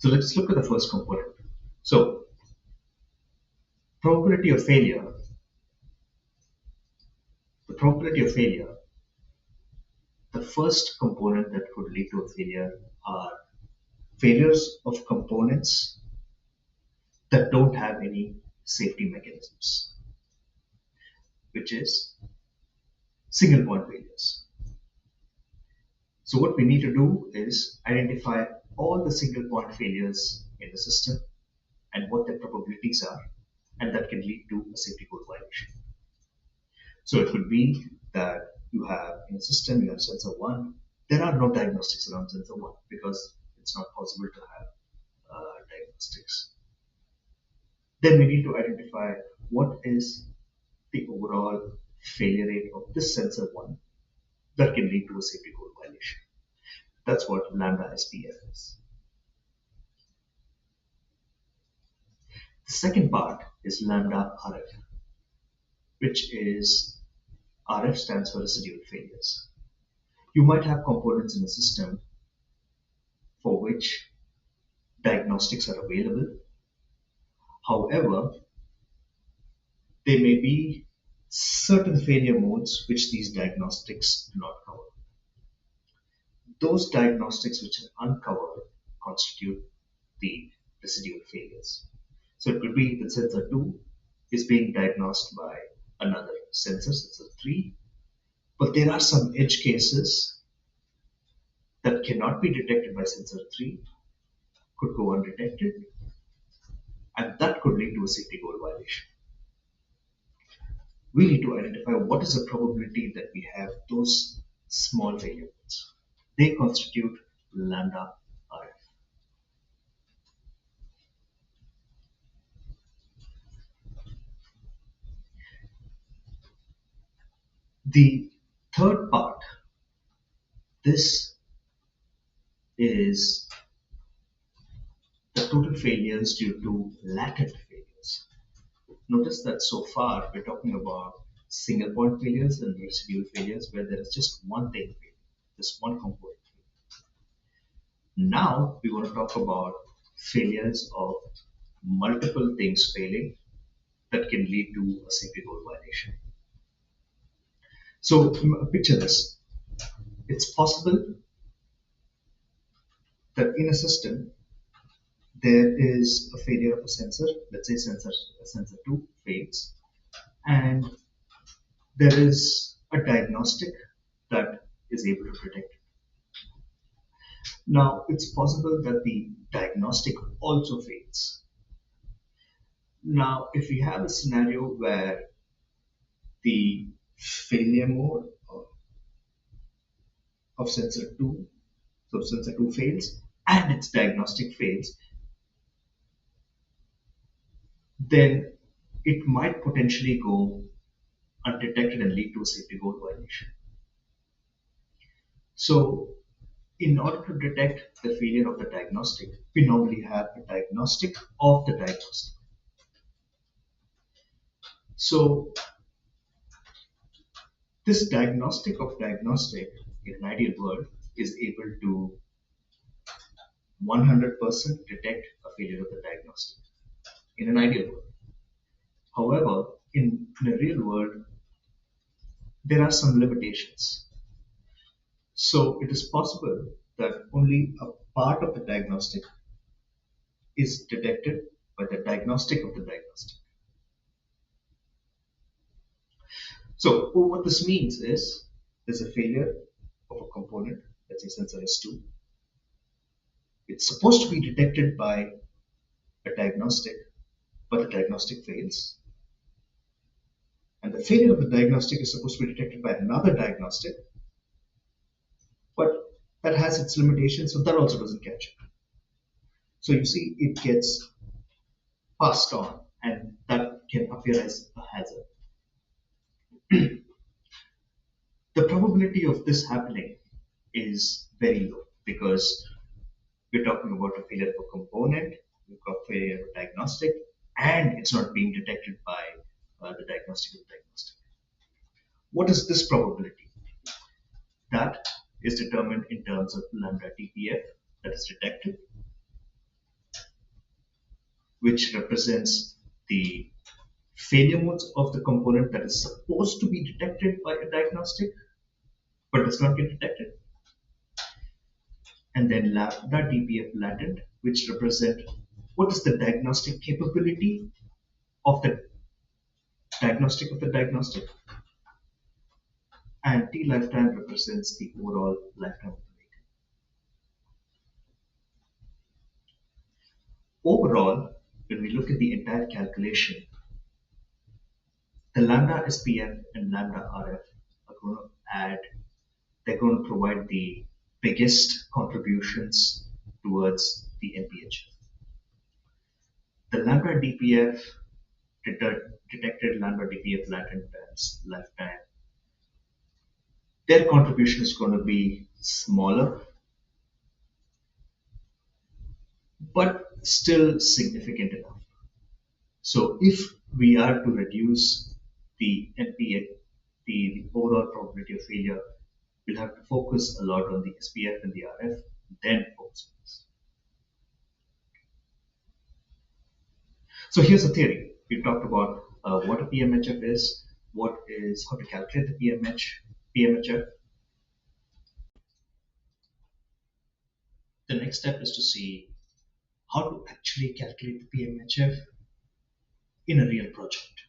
So let's look at the first component. So probability of failure, the probability of failure, the first component that could lead to a failure are failures of components that don't have any safety mechanisms, which is single point failures. So what we need to do is identify all the single point failures in the system and what their probabilities are, and that can lead to a safety code violation. So it could be that you have in a system, you have sensor 1, there are no diagnostics around sensor 1 because it's not possible to have diagnostics. Then we need to identify what is the overall failure rate of this sensor 1 that can lead to a safety code violation. That's what lambda-SPF is. The second part is lambda-RF, which is RF stands for residual failures. You might have components in a system for which diagnostics are available. However, there may be certain failure modes which these diagnostics do not cover. Those diagnostics which are uncovered constitute the residual failures. So it could be that sensor 2 is being diagnosed by another sensor, sensor 3, but there are some edge cases that cannot be detected by sensor 3, could go undetected, and that could lead to a safety goal violation. We need to identify what is the probability that we have those small failure modes. They constitute lambda RF. The third part, this is the total failures due to latent failures. Notice that so far we're talking about single point failures and residual failures where there is just one thing failing, just one component failing. Now we want to talk about failures of multiple things failing that can lead to a safety goal violation. So picture this. It's possible that in a system there is a failure of a sensor, let's say sensor 2 fails, and there is a diagnostic that is able to detect it. Now, it's possible that the diagnostic also fails. Now, if we have a scenario where the failure mode of sensor 2, so sensor 2 fails and its diagnostic fails, then it might potentially go undetected and lead to a safety goal violation. So in order to detect the failure of the diagnostic, we normally have a diagnostic of the diagnostic. So this diagnostic of diagnostic in an ideal world is able to 100% detect a failure of the diagnostic in an ideal world. However, in the real world, there are some limitations. So it is possible that only a part of the diagnostic is detected by the diagnostic of the diagnostic. So what this means is there's a failure of a component, let's say sensor S2. It's supposed to be detected by a diagnostic, but the diagnostic fails. And the failure of the diagnostic is supposed to be detected by another diagnostic, but that has its limitations, so that also doesn't catch it. So you see, it gets passed on, and that can appear as a hazard. The probability of this happening is very low because we're talking about a failure of a component, we've got failure of a diagnostic, and it's not being detected by the diagnostic of the diagnostic. What is this probability? That is determined in terms of lambda DPF that is detected which represents the failure modes of the component that is supposed to be detected by a diagnostic but does not get detected. And then lDPF latent, which represent what is the diagnostic capability of the diagnostic. And T lifetime represents the overall lifetime of the vehicle. Overall, when we look at the entire calculation, the lambda-SPF and lambda-RF are going to add, they're going to provide the biggest contributions towards the NPHF. The lambda-DPF detected lambda-DPF latent times lifetime, their contribution is going to be smaller, but still significant enough. So if we are to reduce the NPH, the overall probability of failure, we'll have to focus a lot on the SPF and the RF, then focus on this. So here's the theory. We talked about what a PMHF is, how to calculate the PMHF. The next step is to see how to actually calculate the PMHF in a real project.